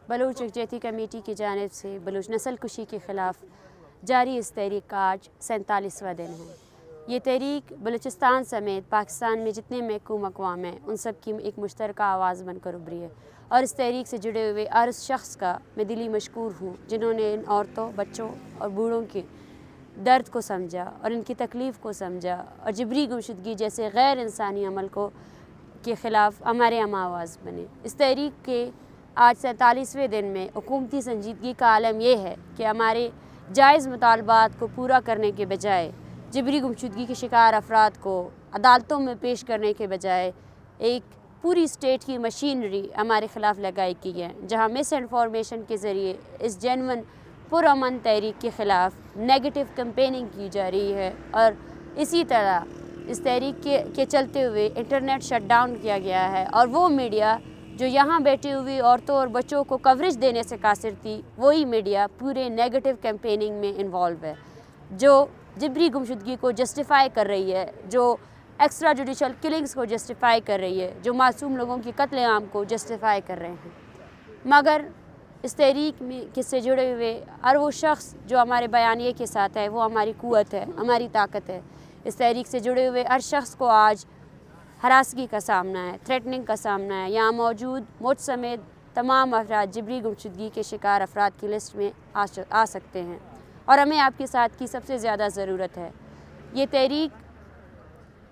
Baloch यकजहती committee की जानिब से बलूच नस्ल कुशी के ख़िलाफ़ जारी इस तहरीक का आज 47वां दिन है। ये तहरीक बलूचिस्तान समेत पाकिस्तान में जितने महकूम अक़वाम हैं उन सब की एक मुश्तरका आवाज़ बनकर उभरी है और इस तहरीक से जुड़े हुए हर उस शख्स का मैं दिली मशकूर हूँ जिन्होंने इन औरतों, बच्चों और बूढ़ों के दर्द को समझा और इनकी तकलीफ़ को समझा और जबरी गुमशुदगी जैसे गैर इंसानी अमल को के ख़िलाफ़ हमारे हम आवाज़ बने। इस तहरीक के आज 47वें दिन में हुकूमती संजीदगी का आलम यह है कि हमारे जायज़ मुतालबात को पूरा करने के बजाय जबरी गुमशुदगी के शिकार अफराद को अदालतों में पेश करने के बजाय एक पूरी स्टेट की मशीनरी हमारे ख़िलाफ़ लगाई गई है, जहाँ मिस इन्फॉर्मेशन के ज़रिए इस जेन्युइन पुरअमन तहरीक के ख़िलाफ़ नेगेटिव कैंपेनिंग की जा रही है। और इसी तरह इस तहरीक के चलते हुए इंटरनेट शट डाउन किया गया है और वो मीडिया जो यहाँ बैठी हुई औरतों और बच्चों को कवरेज देने से कासिर थी, वही मीडिया पूरे नेगेटिव कैंपेनिंग में इन्वॉल्व है, जो जबरी गुमशुदगी को जस्टिफाई कर रही है, जो एक्स्ट्रा जुडिशल किलिंग्स को जस्टिफाई कर रही है, जो मासूम लोगों की कत्ल आम को जस्टिफाई कर रहे हैं। मगर इस तहरीक में किससे जुड़े हुए हर वो शख्स जो हमारे बयानिए के साथ है, वो हमारी क़ुव्वत है, हमारी ताकत है। इस तहरीक से जुड़े हुए हर शख्स को आज हरासगी का सामना है, थ्रेटनिंग का सामना है। यहाँ मौजूद मुझ समेत तमाम अफराद जबरी गुमशुदगी के शिकार अफराद की लिस्ट में आ सकते हैं और हमें आपके साथ की सबसे ज़्यादा ज़रूरत है। ये तहरीक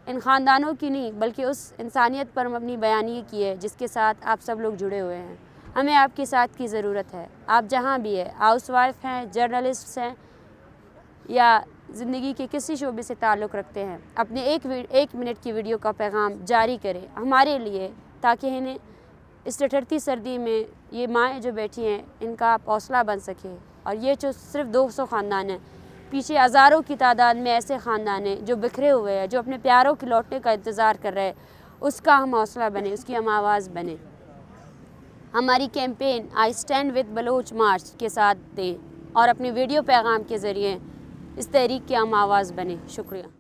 इन ख़ानदानों की नहीं बल्कि उस इंसानियत पर मबनी बयानी की है जिसके साथ आप सब लोग जुड़े हुए हैं। हमें आपके साथ की ज़रूरत है। आप जहाँ भी है, हाउस वाइफ हैं, जर्नलिस्ट हैं या ज़िंदगी के किसी शोबे से ताल्लुक़ रखते हैं, अपने एक मिनट की वीडियो का पैगाम जारी करें हमारे लिए, ताकि इन्हें इस ठठरती सर्दी में ये माएँ जो बैठी हैं इनका आप हौसला बन सके। और ये जो सिर्फ 200 ख़ानदान हैं, पीछे हज़ारों की तादाद में ऐसे ख़ानदान हैं जो बिखरे हुए हैं, जो अपने प्यारों के लौटने का इंतज़ार कर रहे हैं, उसका हम हौसला बने, उसकी हम आवाज़ बने। हमारी campaign I stand with Baloch march के साथ दें और अपने वीडियो पैगाम के ज़रिए इस तहरीक की हम आवाज़ बने। शुक्रिया।